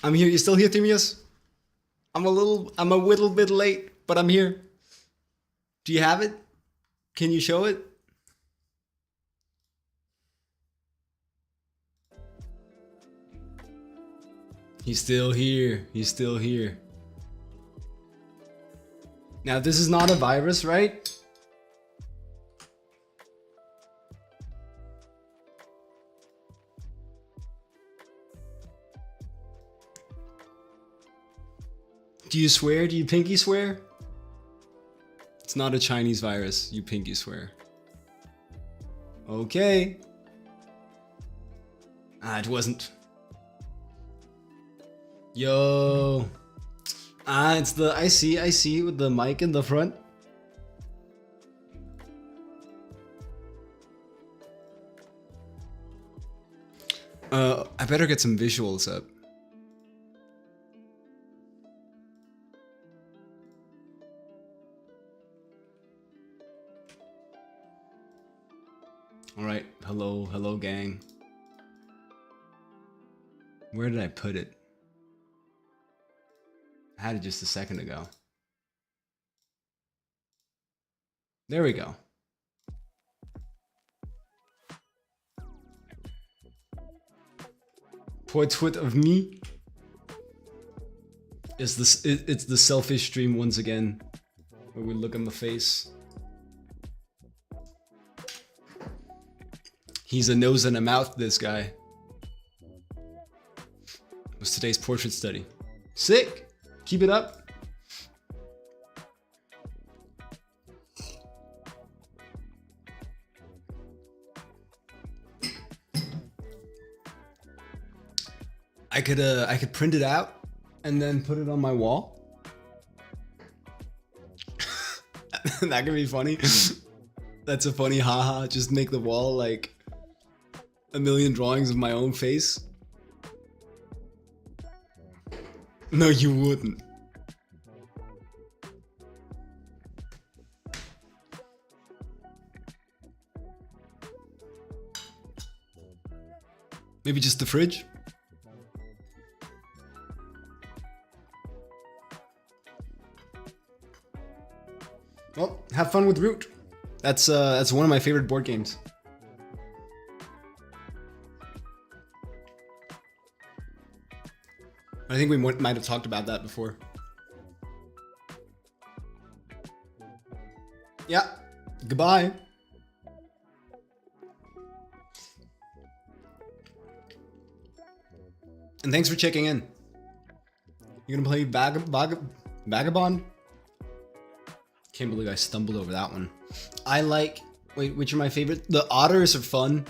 I'm here. You still here, Timius? I'm a little bit late, but I'm here. Do you have it? Can you show it? He's still here. He's still here. Now, this is not a virus, right? Do you swear? Do you pinky swear? It's not a Chinese virus. You pinky swear. Okay. Ah, it wasn't. Yo. Ah, it's the, I see, with the mic in the front. I better get some visuals up. Alright, hello gang. Where did I put it? I had it just a second ago. There we go. Portrait of me. It's the selfish stream once again, where we look in the face. He's a nose and a mouth, this guy. What's today's portrait study? Sick! Keep it up. I could print it out and then put it on my wall. That could be funny. That's a funny haha. Just make the wall like a million drawings of my own face. No, you wouldn't. Maybe just the fridge? Well, have fun with Root. That's one of my favorite board games. I think we might have talked about that before. Yeah. Goodbye. And thanks for checking in. You gonna play Vagabond? Can't believe I stumbled over that one. I like... Wait, which are my favorite? The otters are fun.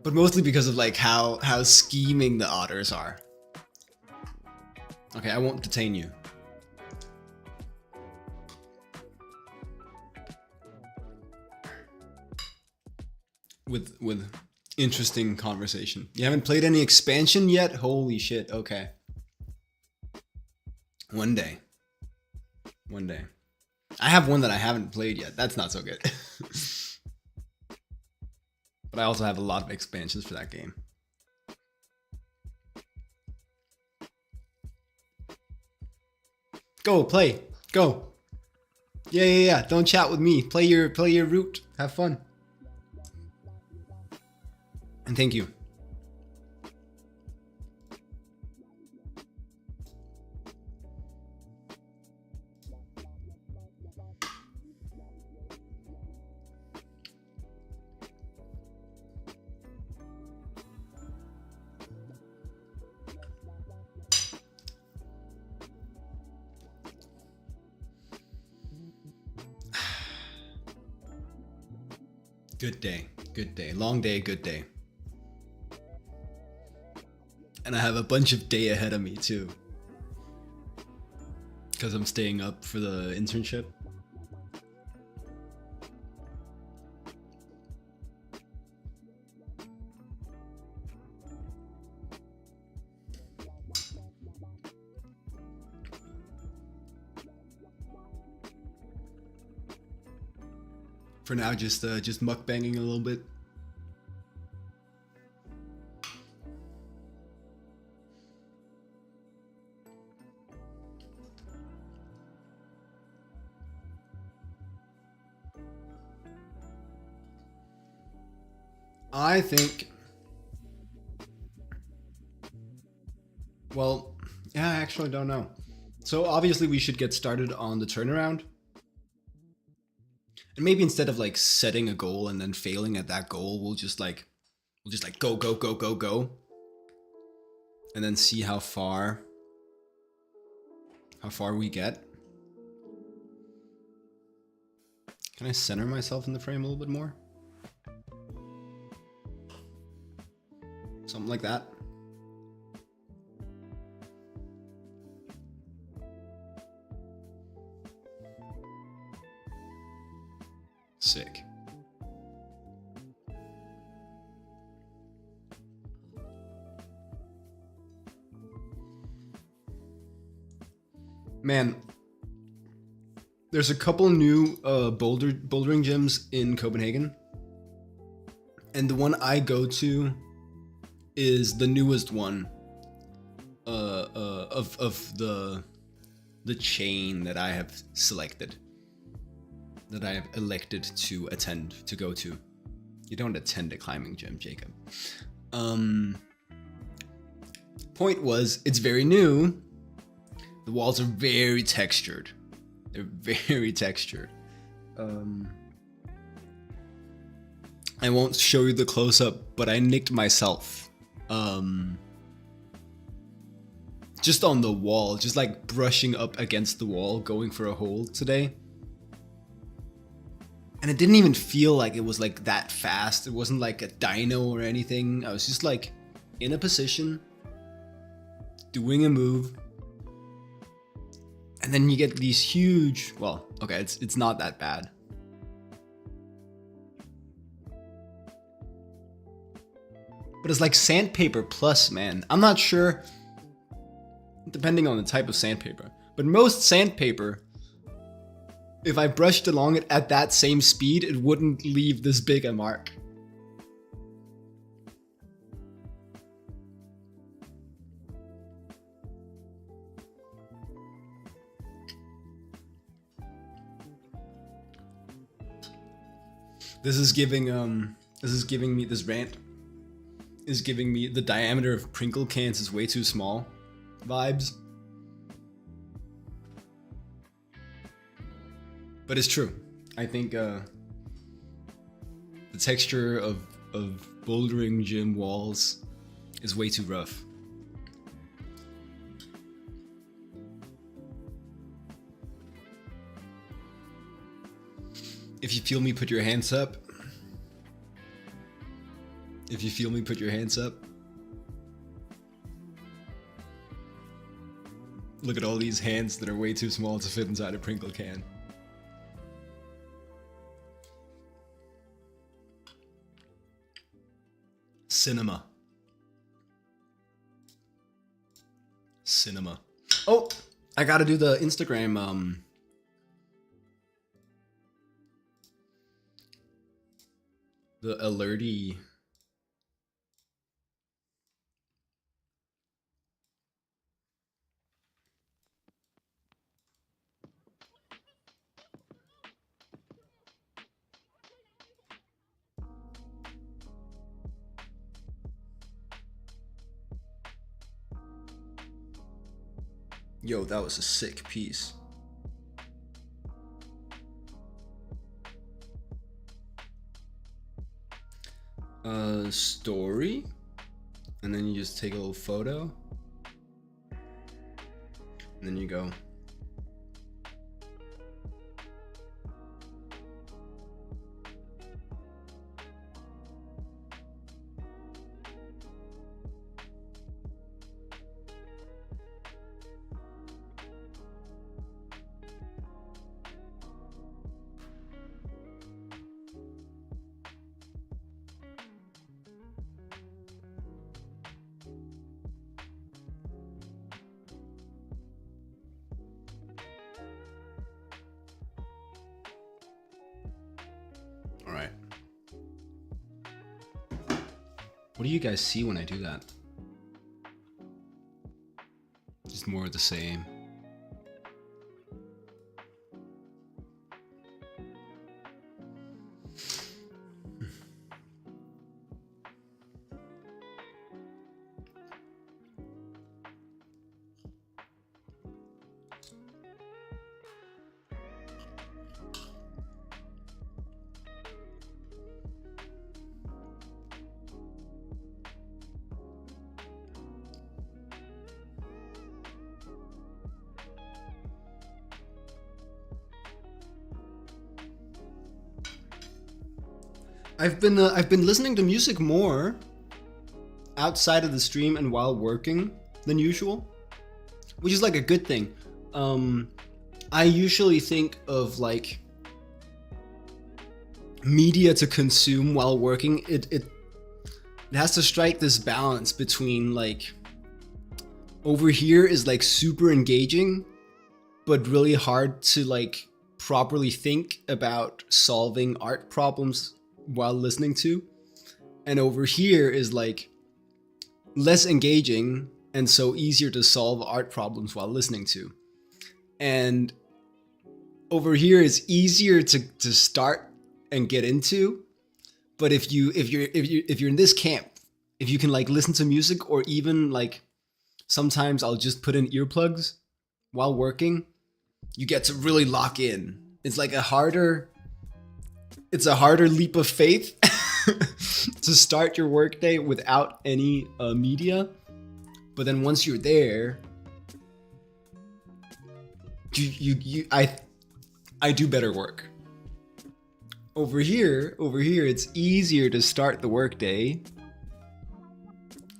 But mostly because of like how scheming the otters are. Okay, I won't detain you. With interesting conversation. You haven't played any expansion yet? Holy shit, okay. One day. One day. I have one that I haven't played yet. That's not so good. But I also have a lot of expansions for that game. Go, play. Go. Yeah. Don't chat with me. Play your Root. Have fun. And thank you. Good day. Good day. Long day, good day. And I have a bunch of day ahead of me too. Because I'm staying up for the internship. For now, just mukbanging a little bit. I think, well, yeah, I actually don't know. So obviously we should get started on the turnaround. And maybe instead of like setting a goal and then failing at that goal, we'll just like go, go, go, go, go. And then see how far we get. Can I center myself in the frame a little bit more? Something like that. Sick. Man, there's a couple new bouldering gyms in Copenhagen. And the one I go to is the newest one of the chain that I have selected, that I have elected to go to. You don't attend a climbing gym, Jacob. Point was, it's very new. The walls are very textured. They're very textured. I won't show you the close-up, but I nicked myself. Just on the wall, just like brushing up against the wall, going for a hold today. And it didn't even feel like it was like that fast. It wasn't like a dyno or anything. I was just like in a position, doing a move. And then you get these huge, well, okay, it's not that bad. But it's like sandpaper plus, man. I'm not sure, depending on the type of sandpaper, but most sandpaper, if I brushed along it at that same speed, it wouldn't leave this big a mark. This rant is giving me the diameter of Pringle cans is way too small vibes. But it's true. I think the texture of bouldering gym walls is way too rough. If you feel me, put your hands up. If you feel me, put your hands up. Look at all these hands that are way too small to fit inside a Pringle can. Cinema. Oh, I gotta do the Instagram, the alerty. Yo, that was a sick piece. Story, and then you just take a little photo, and then you go. All right. What do you guys see when I do that? Just more of the same. I've been listening to music more outside of the stream and while working than usual, which is like a good thing. Um, I usually think of like media to consume while working. It has to strike this balance between like over here is like super engaging, but really hard to like properly think about solving art problems while listening to. And over here is like less engaging and so easier to solve art problems while listening to. And over here is easier to start and get into. But if you're in this camp, if you can like listen to music, or even like sometimes I'll just put in earplugs while working, you get to really lock in. It's like it's a harder leap of faith to start your workday without any media. But then once you're there, I do better work. Over here, it's easier to start the workday.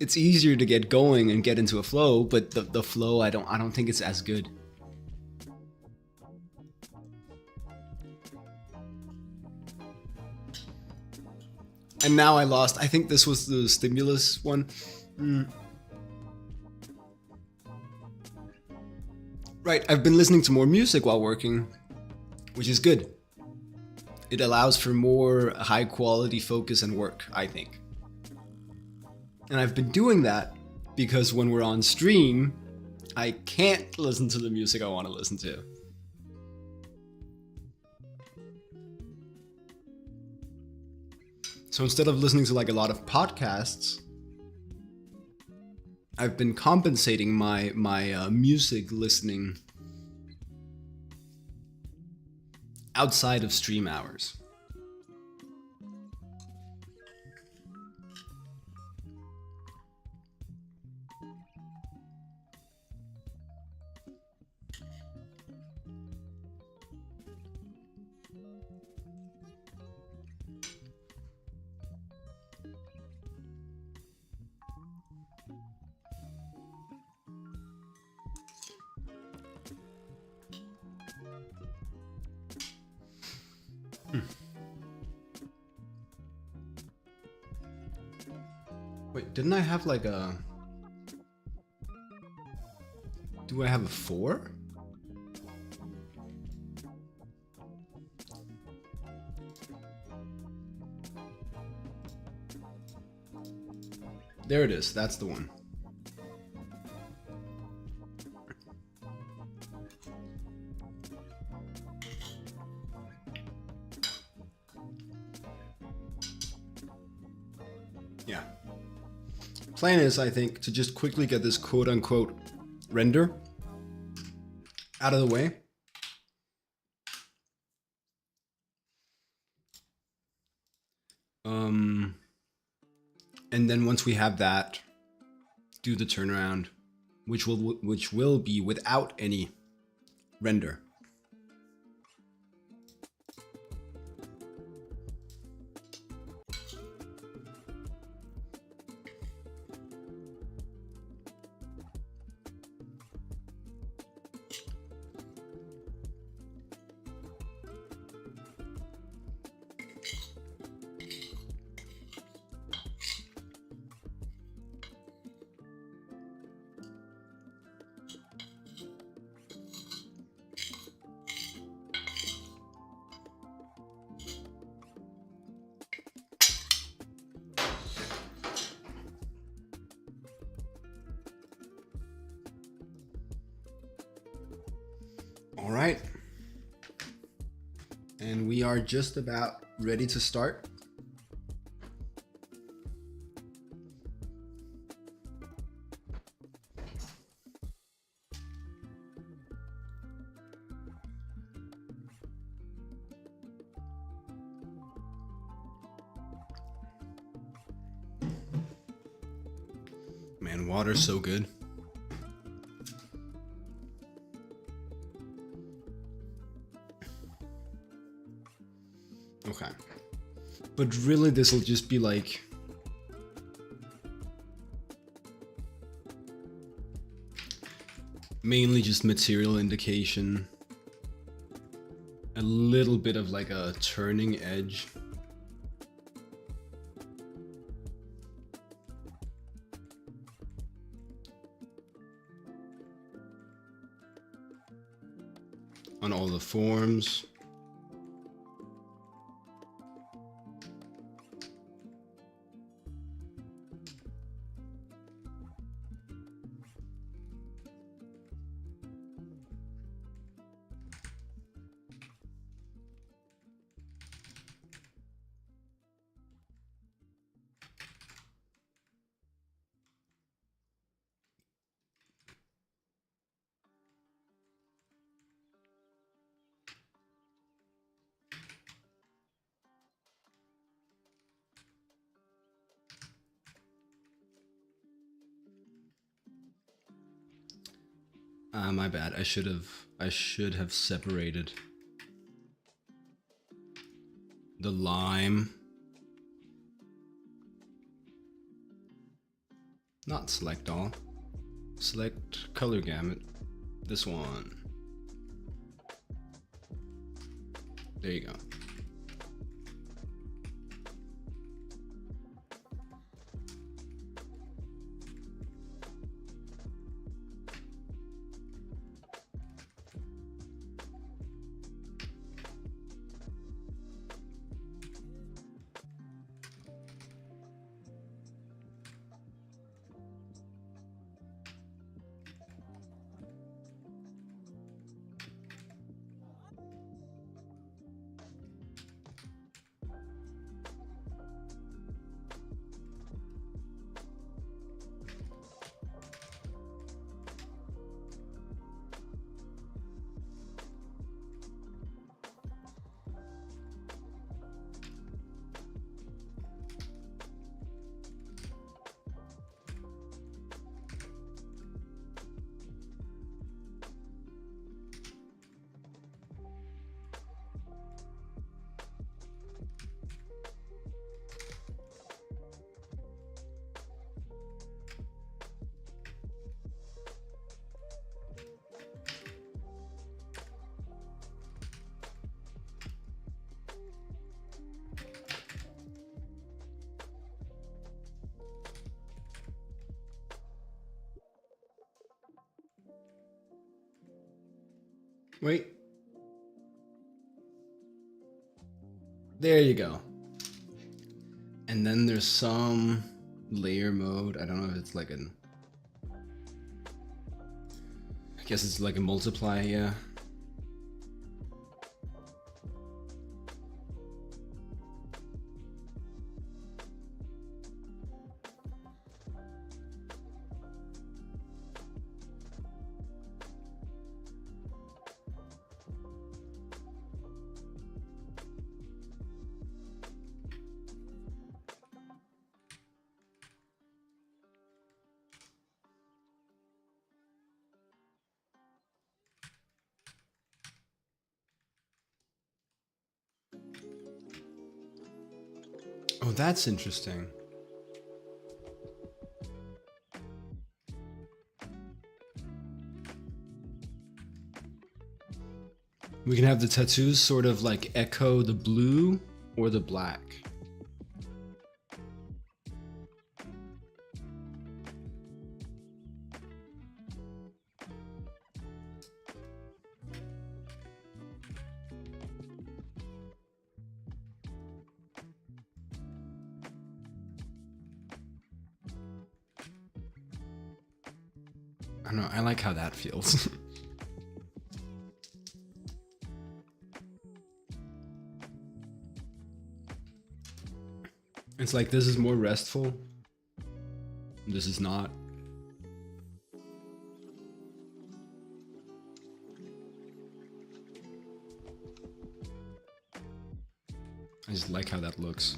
It's easier to get going and get into a flow, but the flow I don't think it's as good. And now I lost. I think this was the stimulus one. Right, I've been listening to more music while working, which is good. It allows for more high quality focus and work, I think. And I've been doing that because when we're on stream, I can't listen to the music I want to listen to. So instead of listening to like a lot of podcasts, I've been compensating my music listening outside of stream hours. Wait, didn't I have like a... Do I have a 4? There it is, that's the one. Yeah. Plan is, I think, to just quickly get this quote-unquote render out of the way. And then once we have that, do the turnaround, which will be without any render. All right. And we are just about ready to start. Man, water's so good. Okay. But really, this will just be like... mainly just material indication. A little bit of like a turning edge. On all the forms. My bad. I should have separated the lime. Not select all. Select color gamut. This one. There you go. Wait. There you go. And then there's some layer mode. I don't know if it's like an... I guess it's like a multiply, yeah. Oh, that's interesting. We can have the tattoos sort of like echo the blue or the black. I don't know, I like how that feels. It's like this is more restful. This is not. I just like how that looks.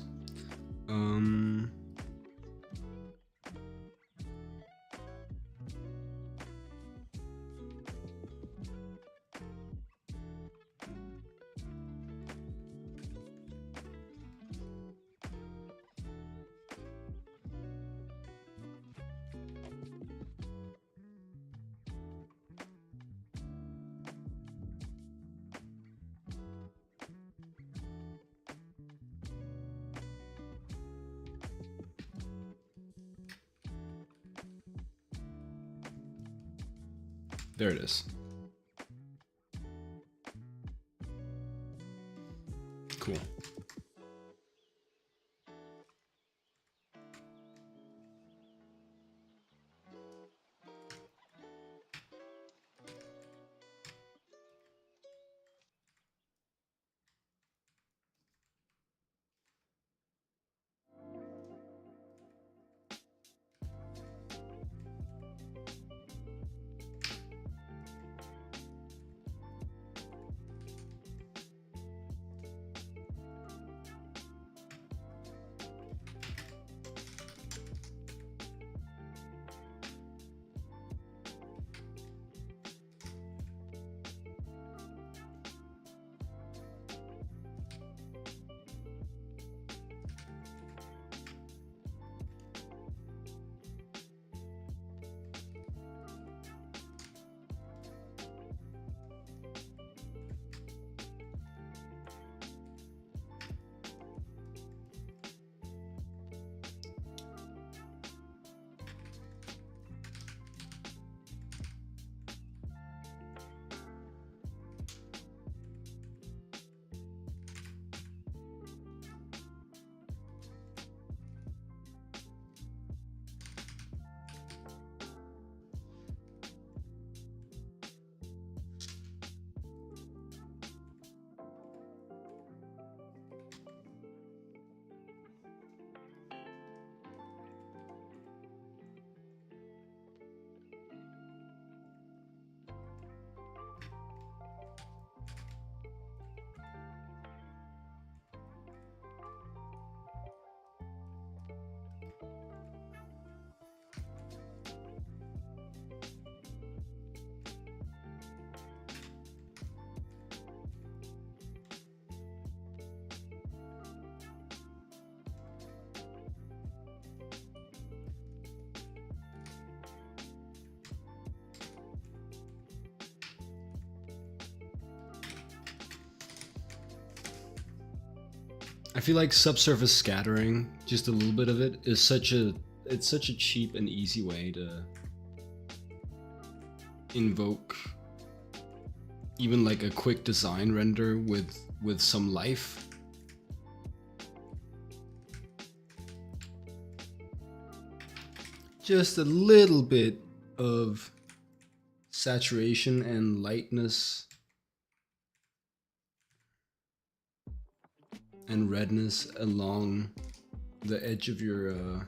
There it is. Cool. I feel like subsurface scattering, just a little bit of it, is such a cheap and easy way to invoke even like a quick design render with some life. Just a little bit of saturation and lightness and redness along the edge of your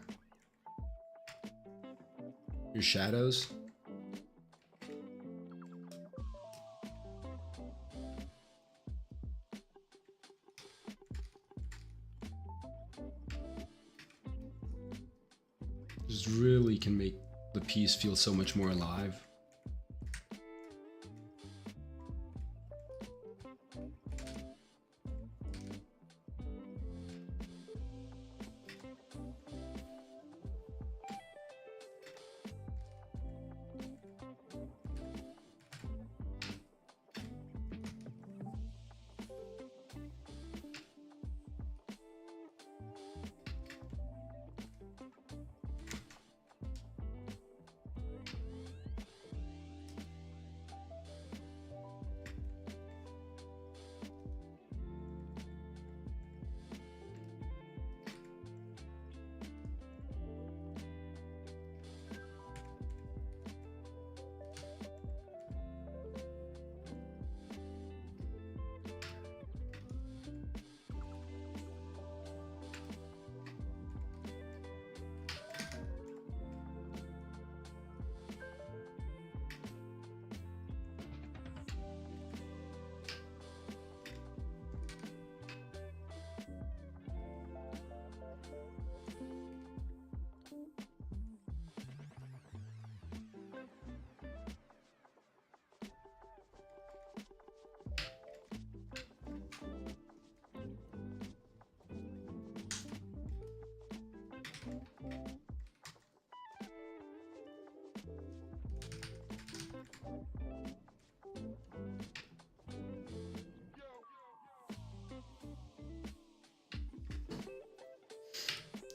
shadows. Just really can make the piece feel so much more alive.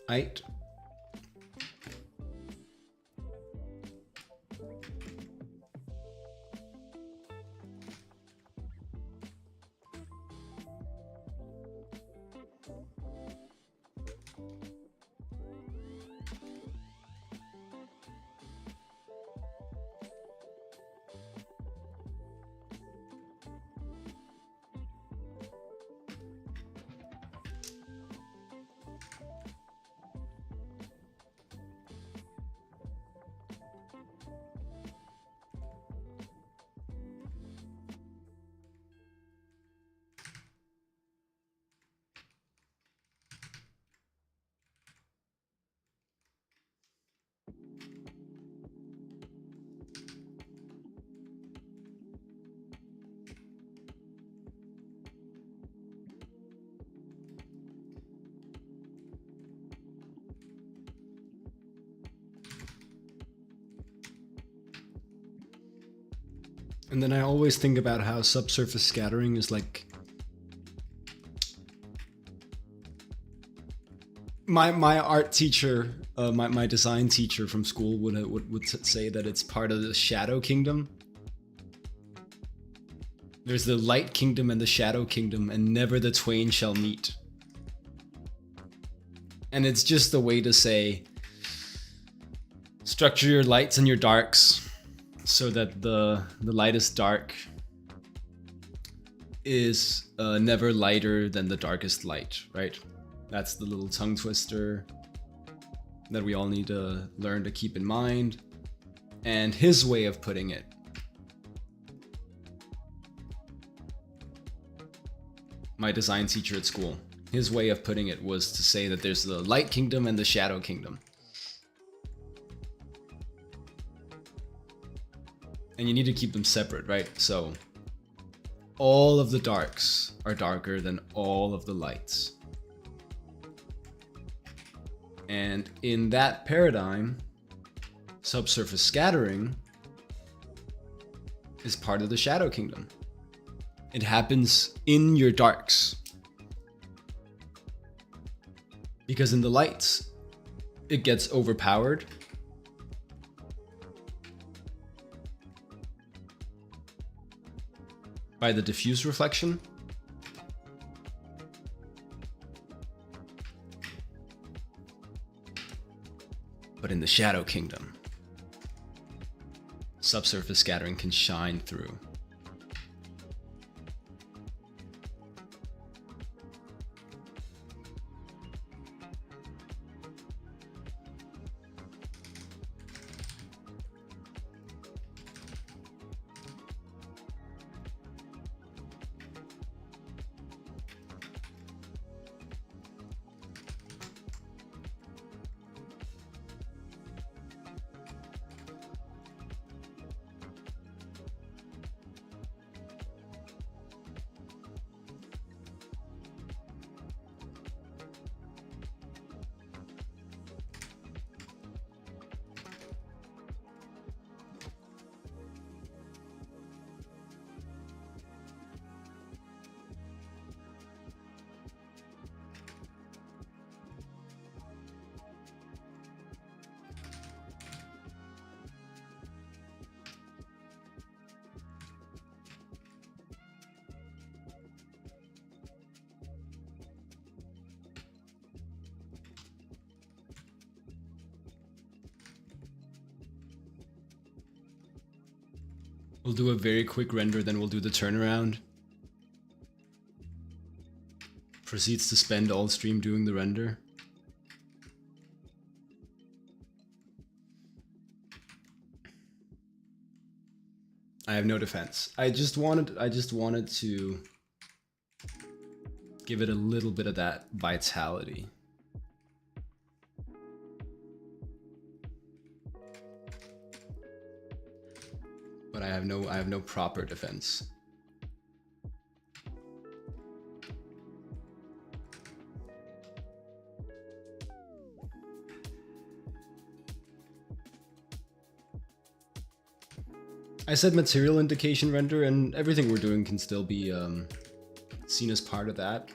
Right. And then I always think about how subsurface scattering is like my art teacher, my design teacher from school would say that it's part of the shadow kingdom. There's the light kingdom and the shadow kingdom, and never the twain shall meet. And it's just a way to say, structure your lights and your darks so that the lightest dark is never lighter than the darkest light, right? That's the little tongue twister that we all need to learn to keep in mind. And his way of putting it, my design teacher at school, his way of putting it was to say that there's the light kingdom and the shadow kingdom. And you need to keep them separate, right? So all of the darks are darker than all of the lights. And in that paradigm, subsurface scattering is part of the shadow kingdom. It happens in your darks. Because in the lights, it gets overpowered. By the diffuse reflection. But in the shadow kingdom, subsurface scattering can shine through. We'll do a very quick render, then we'll do the turnaround. Proceeds to spend all stream doing the render. I have no defense. I just wanted to give it a little bit of that vitality. But I have no proper defense. I said material indication render, and everything we're doing can still be seen as part of that.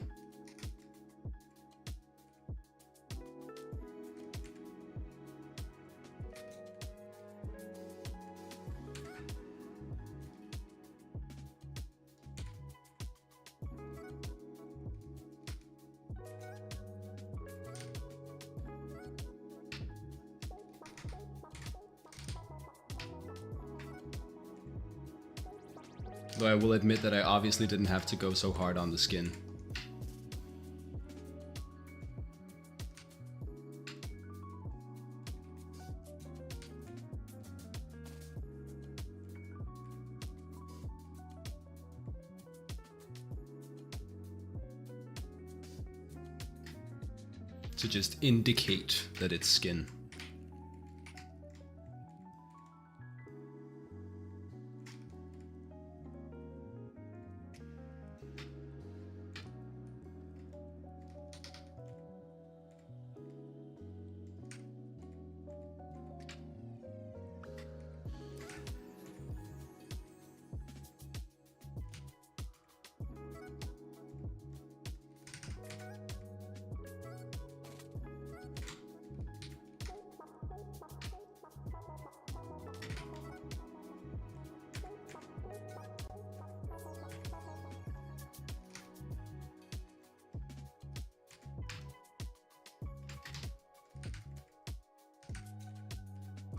Though I will admit that I obviously didn't have to go so hard on the skin. To just indicate that it's skin.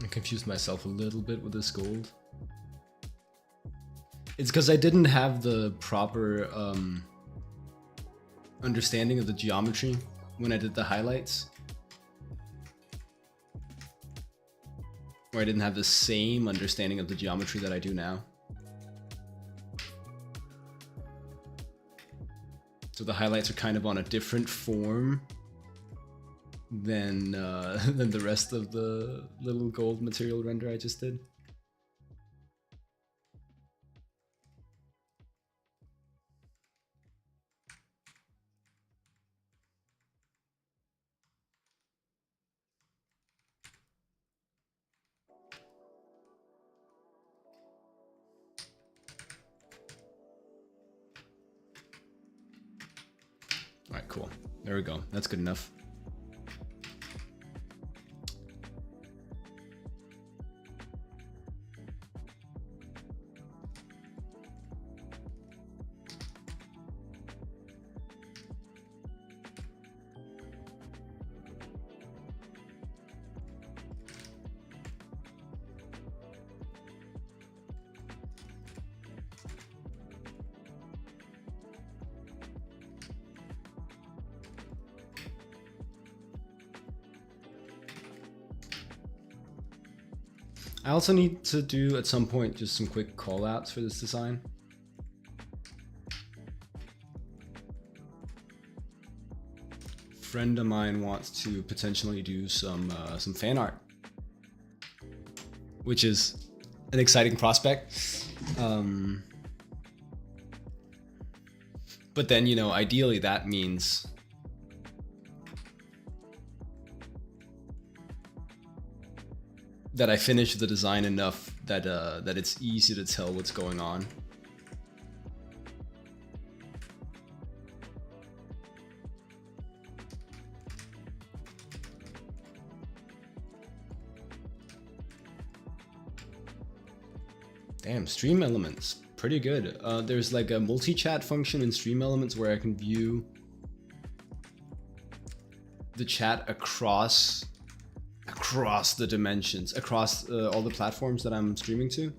I confused myself a little bit with this gold. It's because I didn't have the proper understanding of the geometry when I did the highlights. Or I didn't have the same understanding of the geometry that I do now. So the highlights are kind of on a different form than the rest of the little gold material render I just did. All right, cool. There we go. That's good enough. I also need to do at some point just some quick call outs for this design. A friend of mine wants to potentially do some fan art, which is an exciting prospect. But then, you know, ideally that means that I finish the design enough that that it's easy to tell what's going on. Damn, Stream Elements, pretty good. There's like a multi-chat function in Stream Elements where I can view the chat across the dimensions, across all the platforms that I'm streaming to,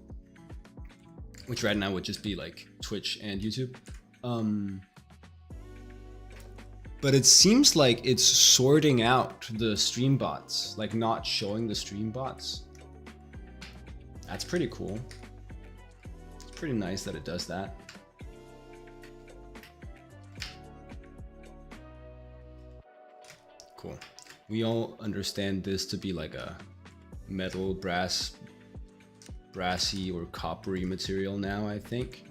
which right now would just be like Twitch and YouTube. But it seems like it's sorting out the stream bots, like not showing the stream bots. That's pretty cool. It's pretty nice that it does that. Cool. We all understand this to be like a metal, brassy or coppery material now, I think.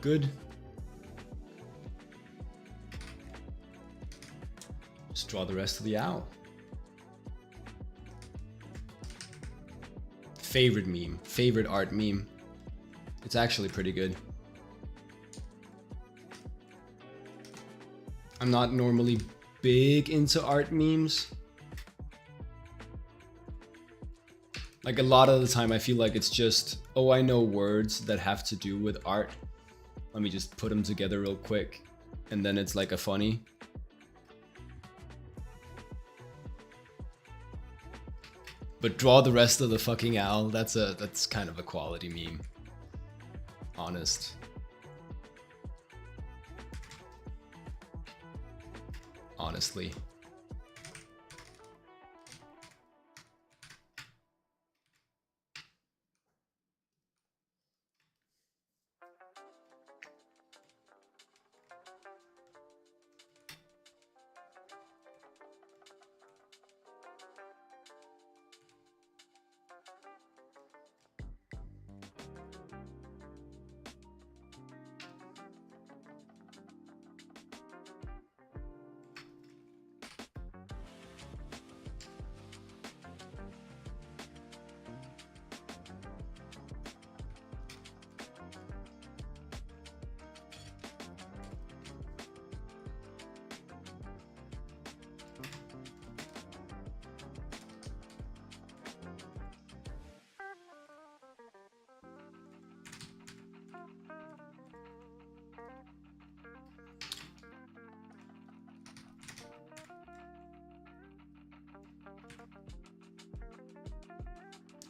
Good. Just draw the rest of the owl. Favorite meme, favorite art meme. It's actually pretty good. I'm not normally big into art memes. Like a lot of the time I feel like it's just, oh, I know words that have to do with art. Let me just put them together real quick. And then it's like a funny. But draw the rest of the fucking owl, that's kind of a quality meme. Honest. Honestly.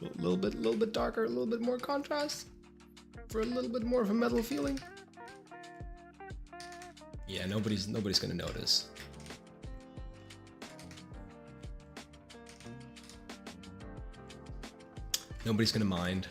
A little bit darker, a little bit more contrast for a little bit more of a metal feeling. Yeah, nobody's gonna notice. Nobody's gonna mind.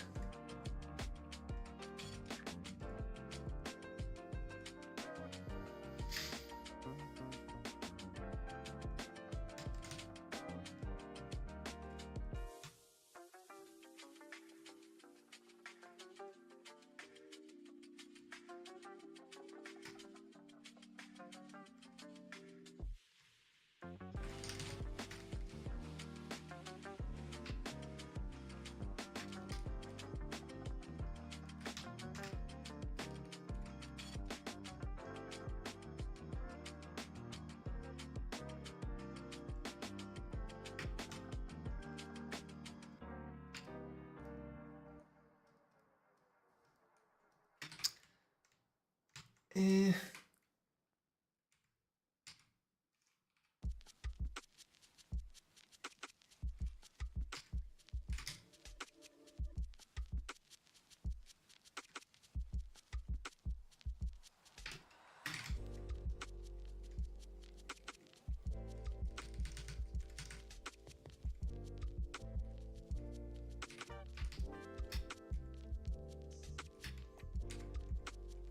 Eh.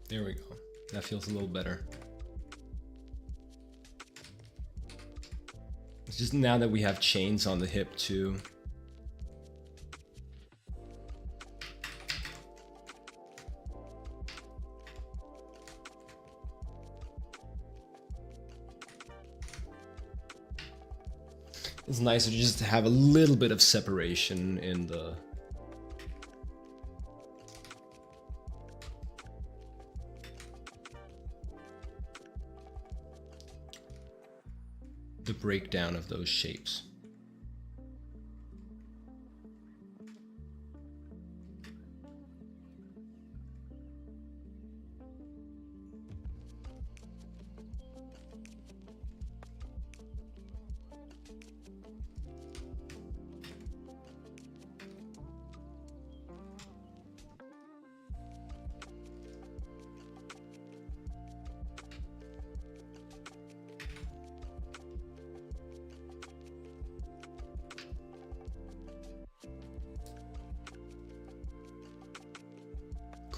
There we go. That feels a little better. It's just now that we have chains on the hip too. It's nicer just to have a little bit of separation in the breakdown of those shapes.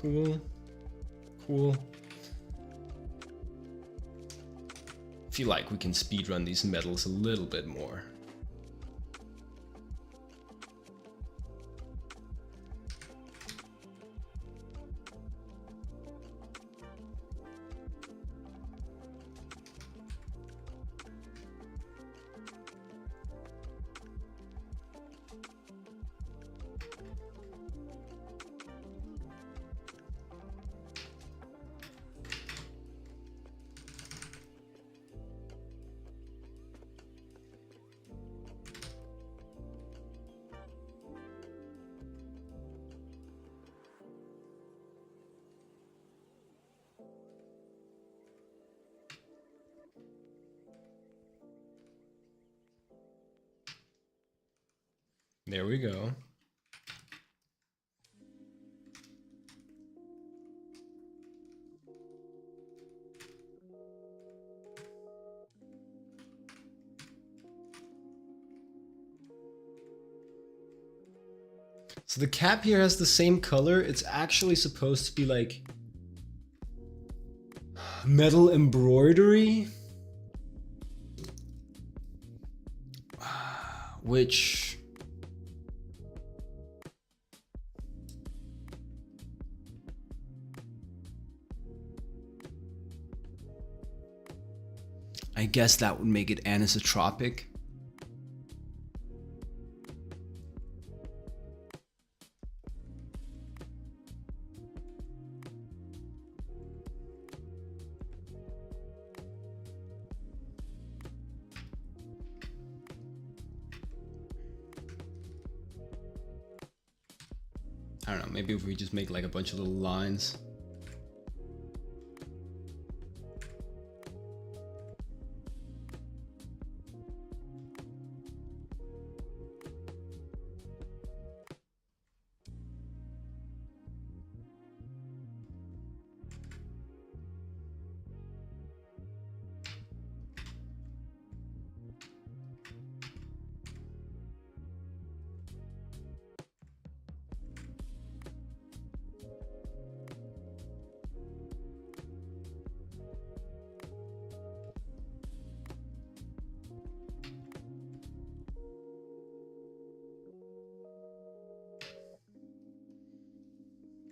Cool. Cool. Feel like we can speedrun these medals a little bit more. There we go. So the cap here has the same color. It's actually supposed to be like metal embroidery, which I guess that would make it anisotropic. I don't know, maybe if we just make like a bunch of little lines.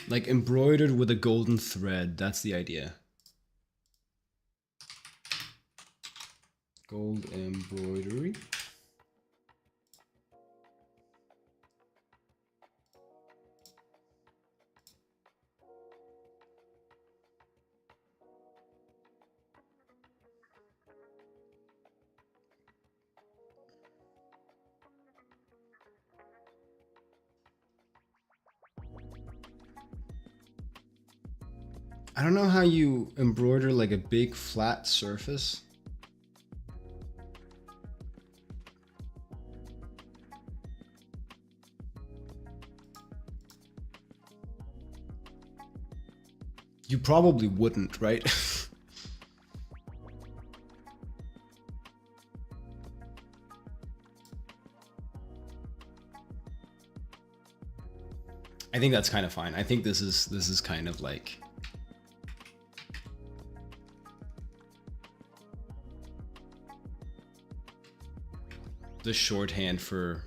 Like embroidered with a golden thread. That's the idea. Gold embroidery. I don't know how you embroider like a big flat surface. You probably wouldn't, right? I think that's kind of fine. I think this is kind of like the shorthand for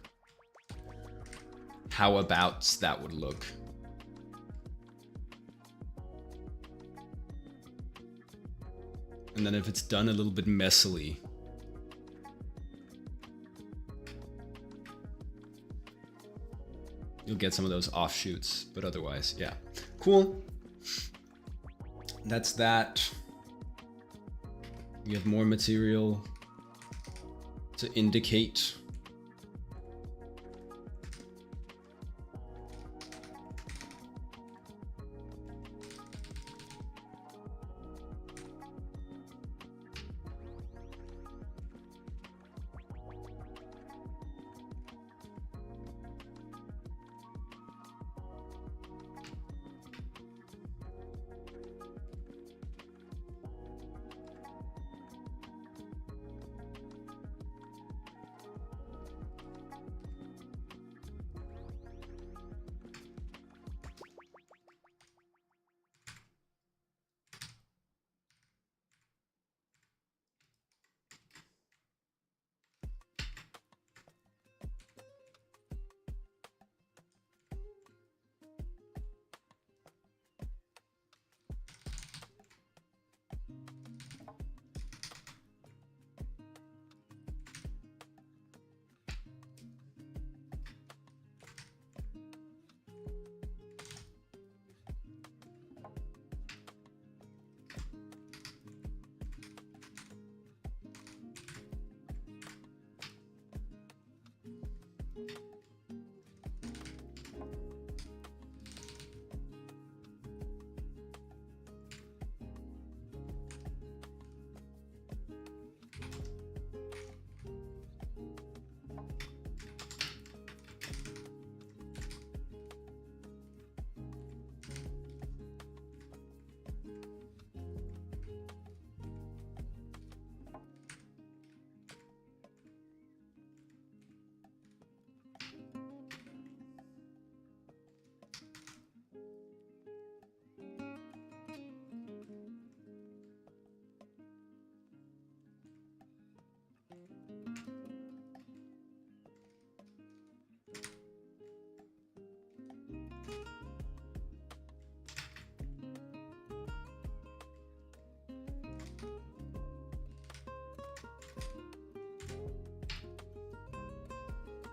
how abouts that would look. And then if it's done a little bit messily, you'll get some of those offshoots, but otherwise, yeah. Cool. That's that. We have more material to indicate.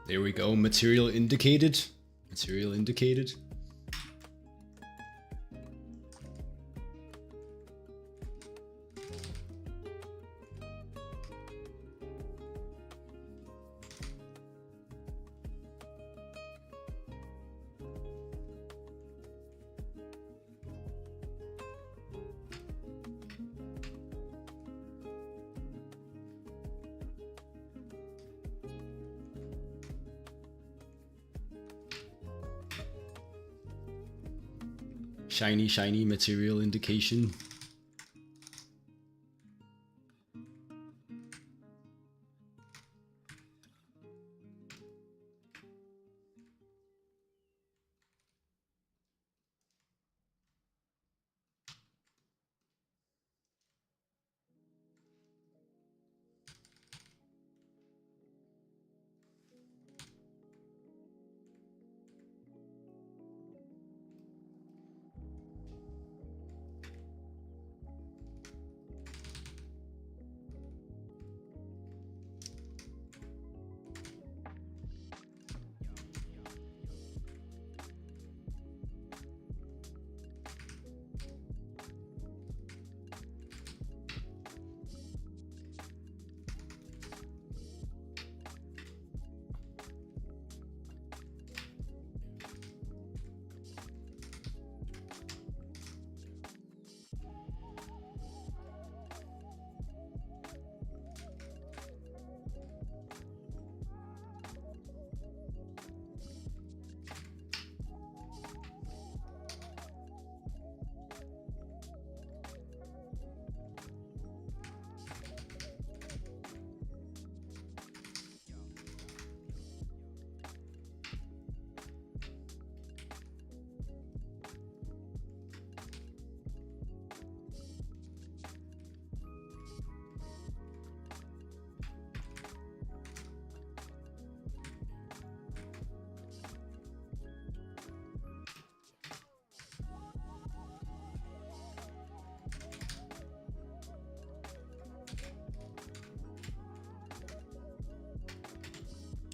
There we go. Material indicated. Material indicated. Shiny, shiny material indication.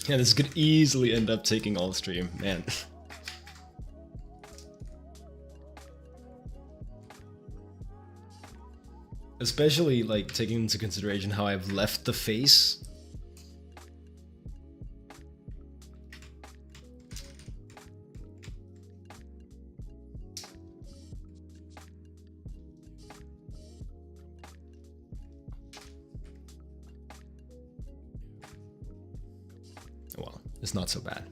Yeah, this could easily end up taking all stream, man. Especially like taking into consideration how I've left the face. Well, it's not so bad.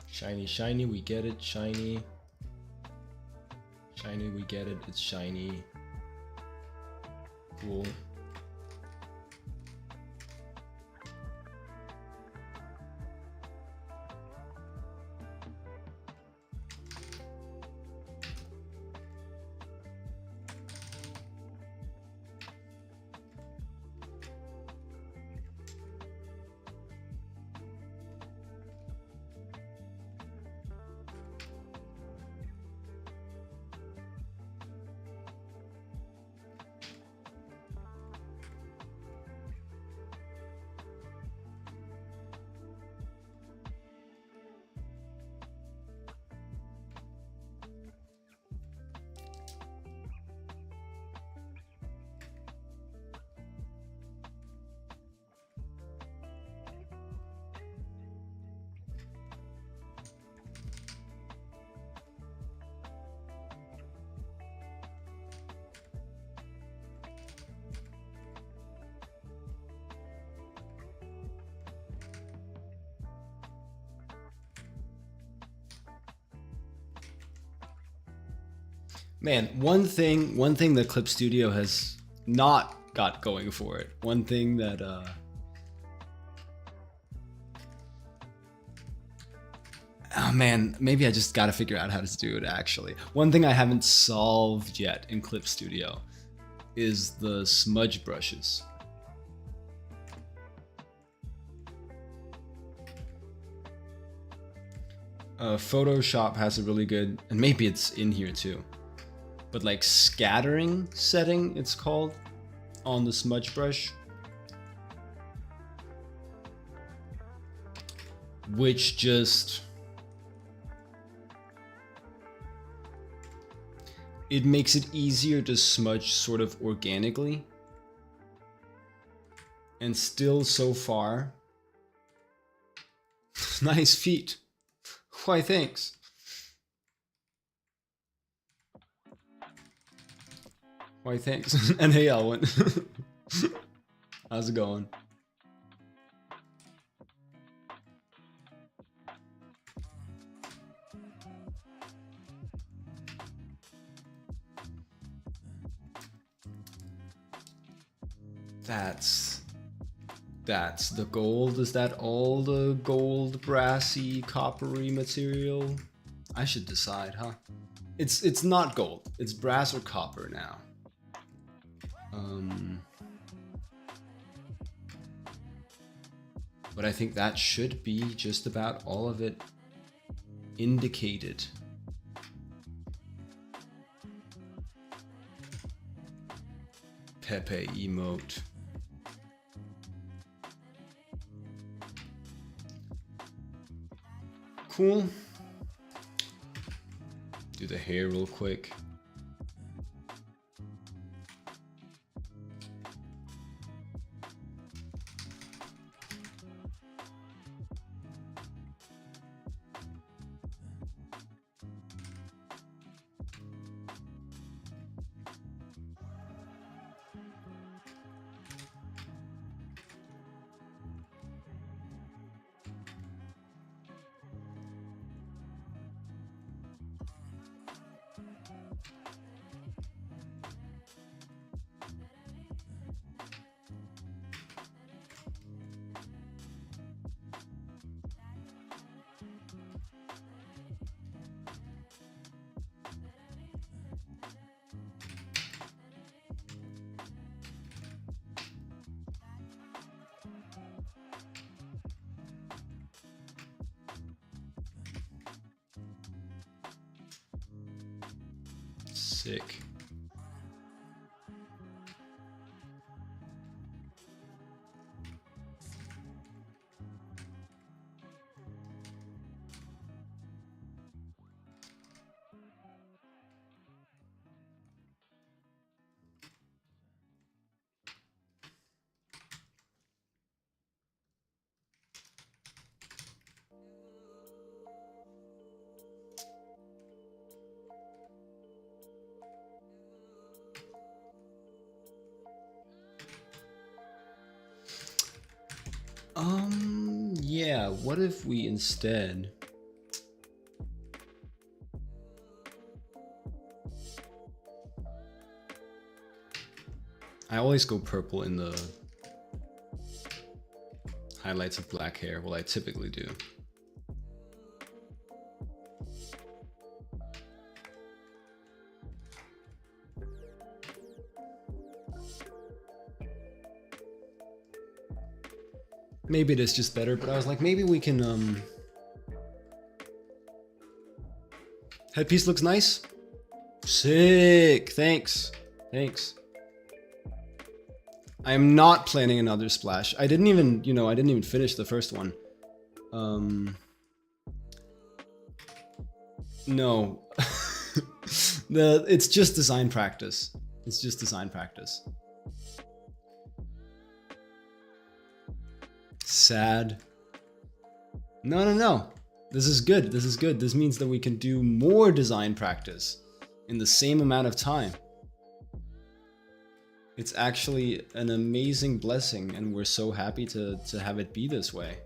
Shiny, shiny, we get it, shiny. Shiny, we get it, it's shiny. Cool. Man, one thing that Clip Studio has not got going for it. One thing that oh man, maybe I just gotta figure out how to do it actually. One thing I haven't solved yet in Clip Studio is the smudge brushes. Photoshop has a really good, and maybe it's in here too, but like scattering setting, it's called, on the smudge brush, which just, it makes it easier to smudge sort of organically, and still so far, nice feet. Why, thanks. Why, thanks. And hey, Elwin. How's it going? That's the gold. Is that all the gold, brassy, coppery material? I should decide, huh? It's not gold. It's brass or copper now. But I think that should be just about all of it indicated. Pepe emote. Cool. Do the hair real quick. Sick. Yeah, what if we instead... I always go purple in the highlights of black hair. Well, I typically do. Maybe it is just better, but I was like, maybe we can, headpiece looks nice. Sick, thanks. Thanks. I am not planning another splash. I didn't even, you know, I didn't even finish the first one. No. It's just design practice. It's just design practice. Sad. No, no, no. This is good. This is good. This means that we can do more design practice in the same amount of time. It's actually an amazing blessing, and we're so happy to have it be this way.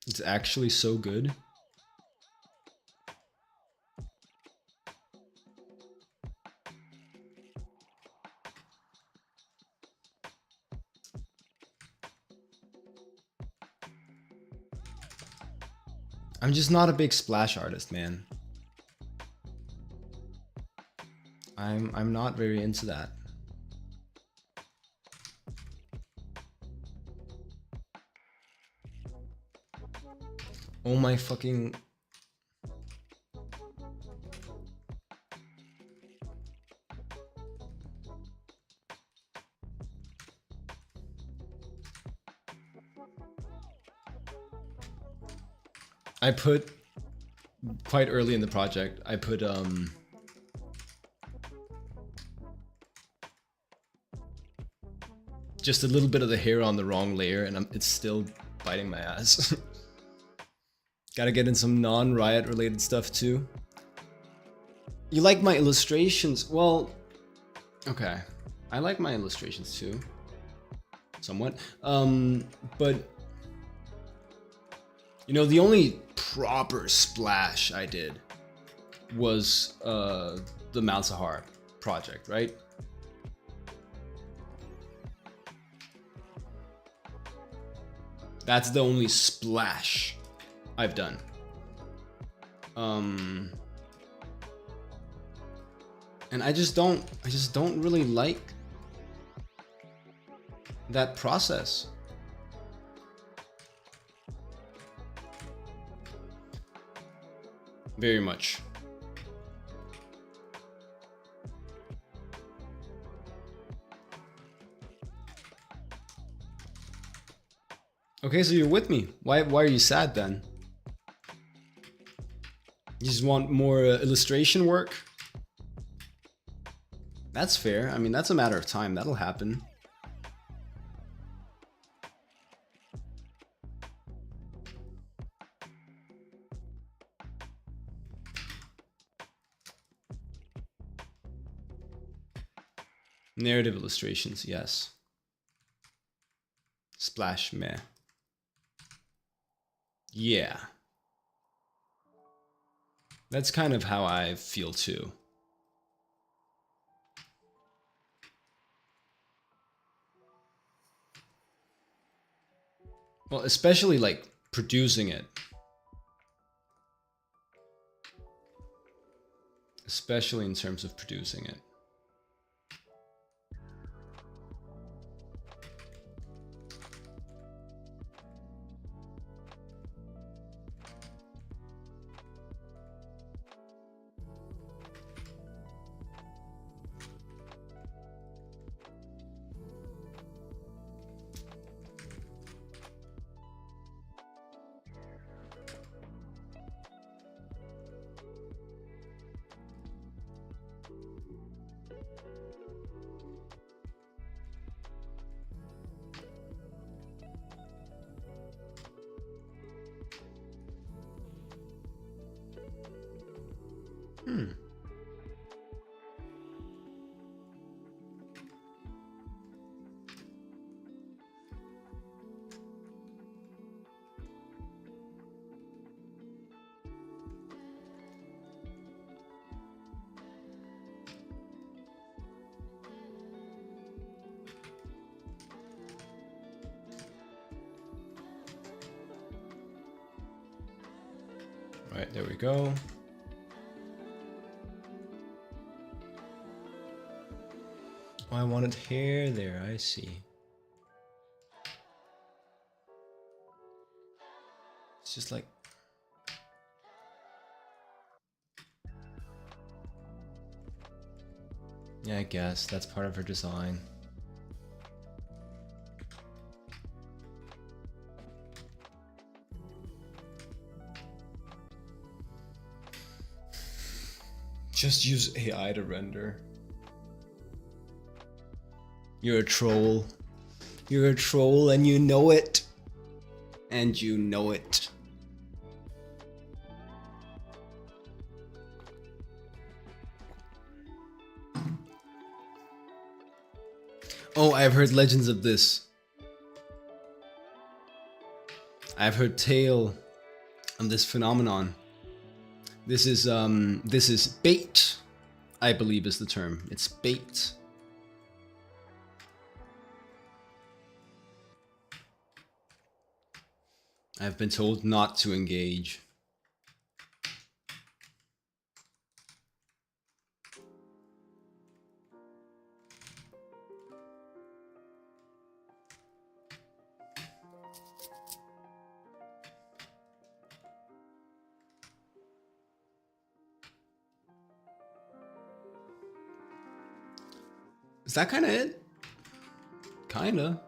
It's actually so good. I'm just not a big splash artist, man. I'm not very into that. Oh my fucking... I put, quite early in the project, I put, just a little bit of the hair on the wrong layer, and it's still biting my ass. Gotta get in some non-Riot related stuff too. You like my illustrations? Well, okay. I like my illustrations too. Somewhat. But you know, the only proper splash I did was the Mount Sahara project, right? That's the only splash I've done. And I just don't really like that process. Very much. Okay, so you're with me. Why are you sad then? You just want more illustration work? That's fair. I mean, that's a matter of time. That'll happen. Narrative illustrations, yes. Splash meh. Yeah. That's kind of how I feel too. Well, especially like producing it. Especially in terms of producing it. Right, there we go. Oh, I wanted hair there, I see. It's just like... Yeah, I guess that's part of her design. Just use AI to render. You're a troll. You're a troll and you know it. And you know it. Oh, I've heard legends of this. I've heard tale of this phenomenon. This is bait, I believe is the term. It's bait. I've been told not to engage. Is that kind of it? Kinda.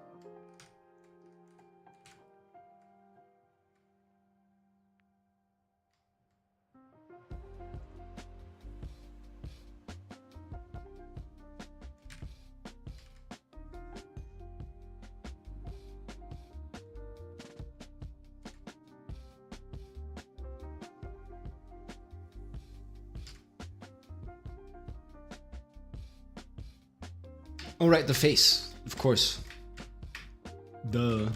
Oh, right, the face. Of course. Duh.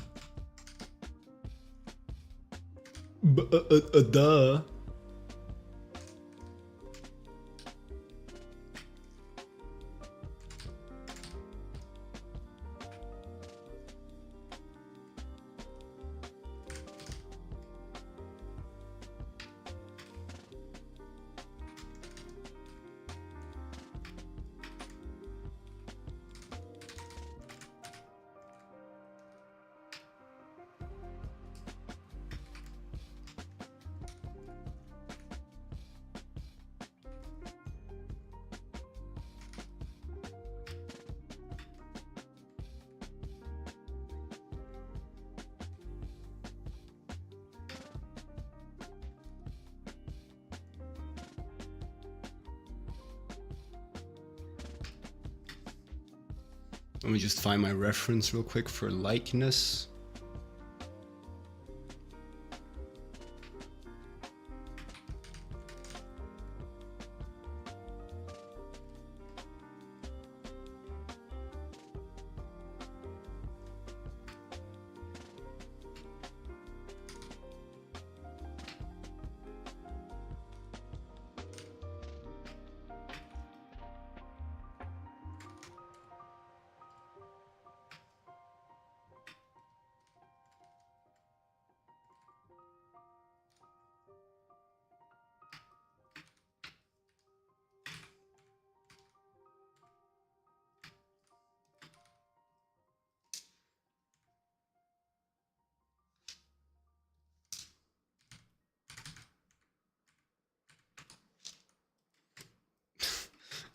Duh. Let me just find my reference real quick for likeness.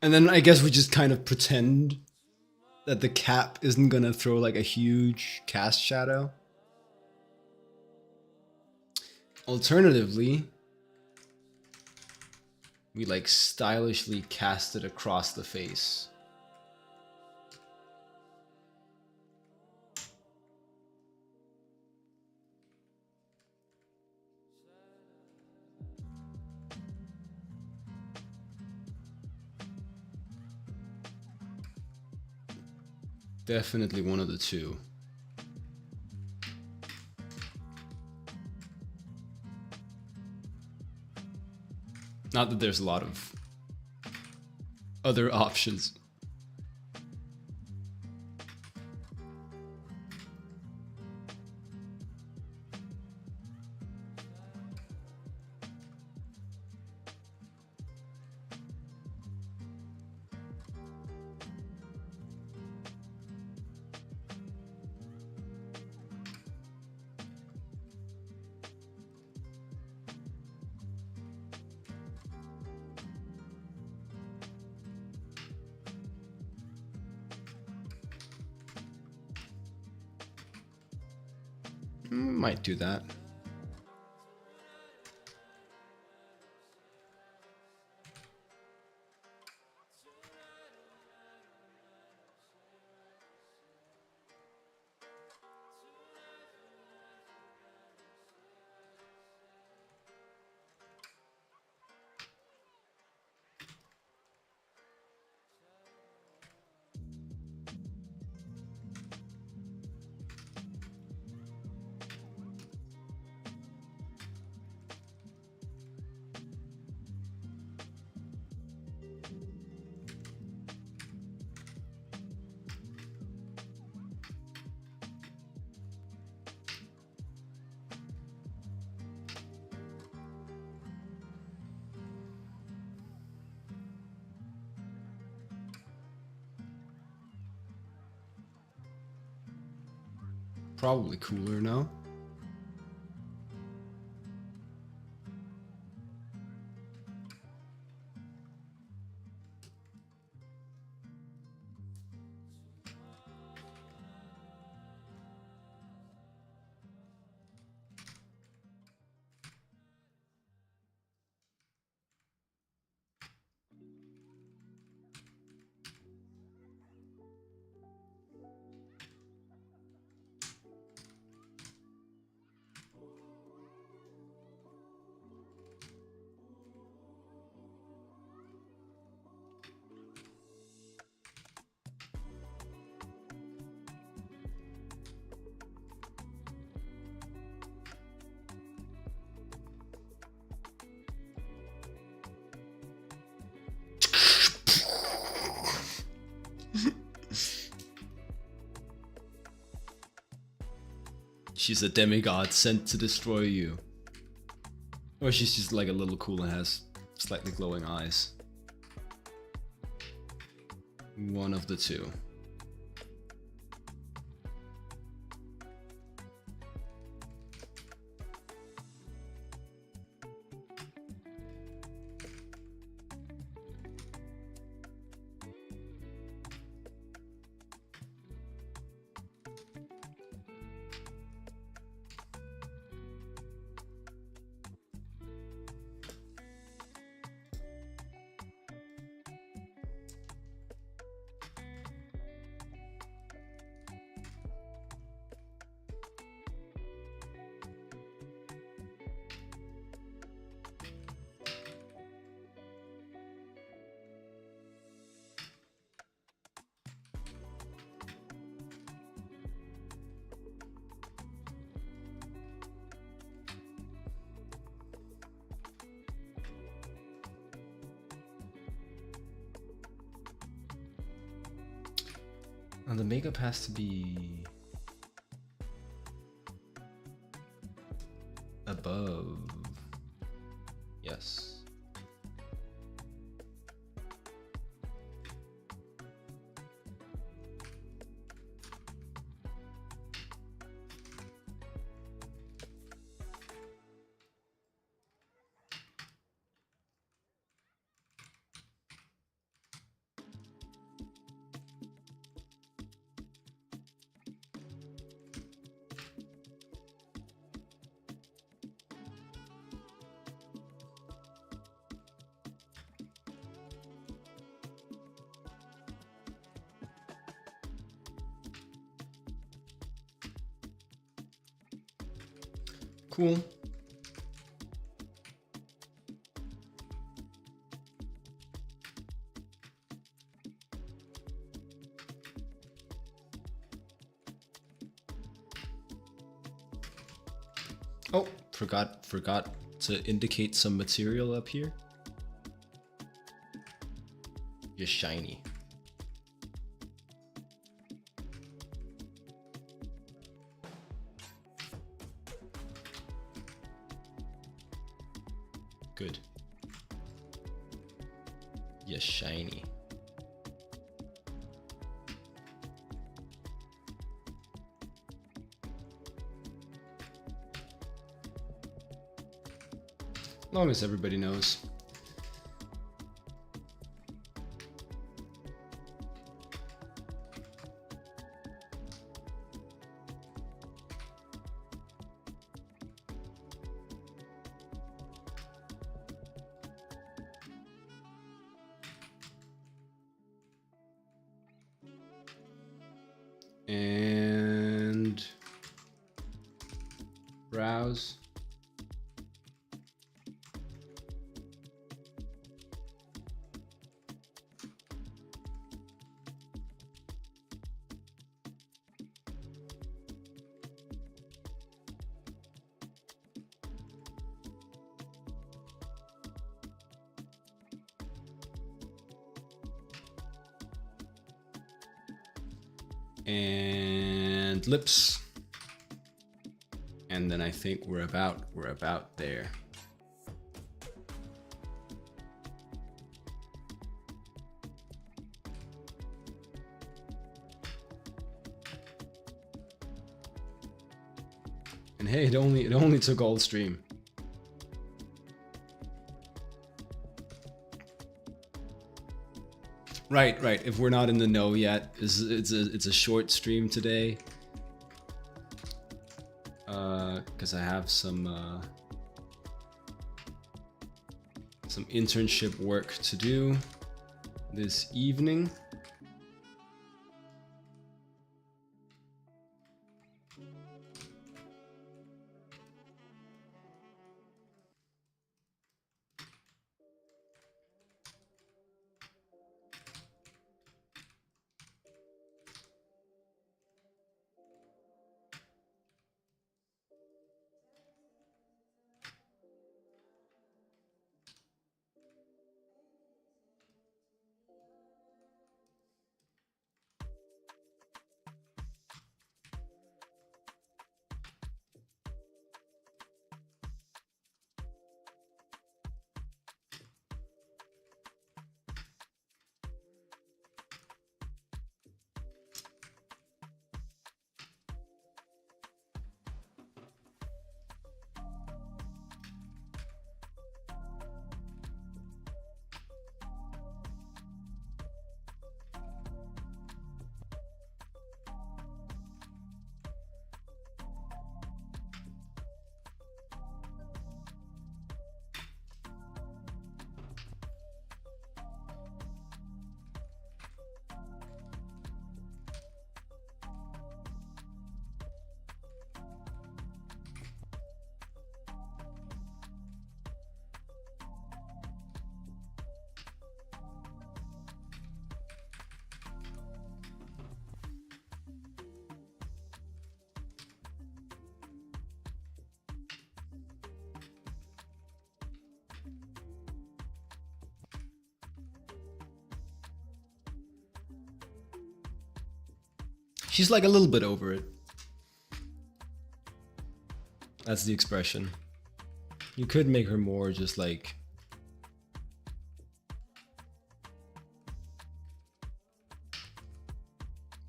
And then I guess we just kind of pretend that the cap isn't gonna throw like a huge cast shadow. Alternatively, we like stylishly cast it across the face. Definitely one of the two. Not that there's a lot of other options. Might do that. Probably cooler, no? She's a demigod sent to destroy you. Or she's just like a little cool and has slightly glowing eyes. One of the two. And the makeup has to be above. Yes. Cool. Oh, forgot to indicate some material up here. You're shiny. Good. You're shiny. Long as everybody knows. And browse. And lips, and then I think we're about there. And hey, it only took all stream. Right. If we're not in the know yet, it's a short stream today. Because I have some internship work to do this evening. She's like a little bit over it. That's the expression. You could make her more just like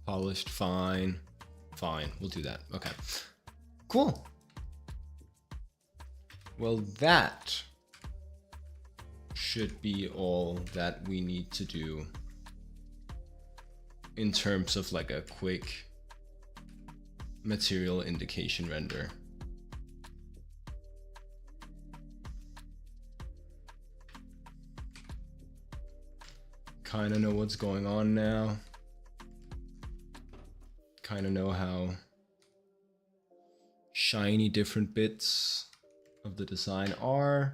polished. Fine. We'll do that. Okay. Cool. Well, that should be all that we need to do in terms of like a quick material indication render. Kind of know what's going on now. Kind of know how shiny different bits of the design are.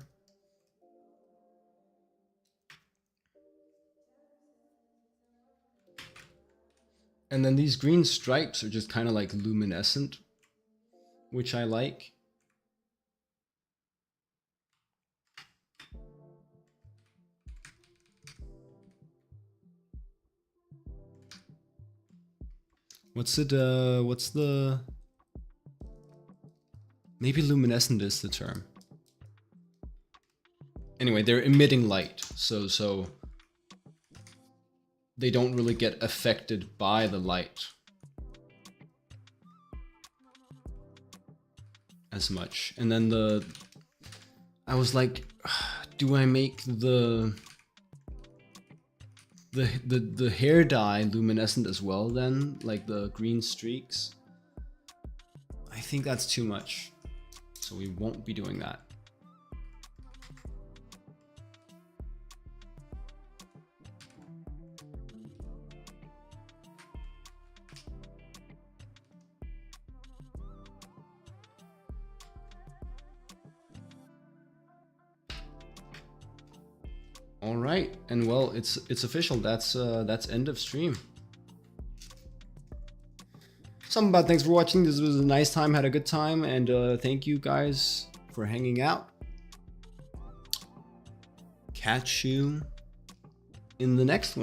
And then these green stripes are just kind of like luminescent, which I like. What's the... Maybe luminescent is the term. Anyway, they're emitting light, so they don't really get affected by the light as much. And then I was like, do I make the hair dye luminescent as well then? Like the green streaks? I think that's too much. So we won't be doing that. All right, and well, it's official. That's end of stream. Something about thanks for watching. This was a nice time, had a good time, and thank you guys for hanging out. Catch you in the next one.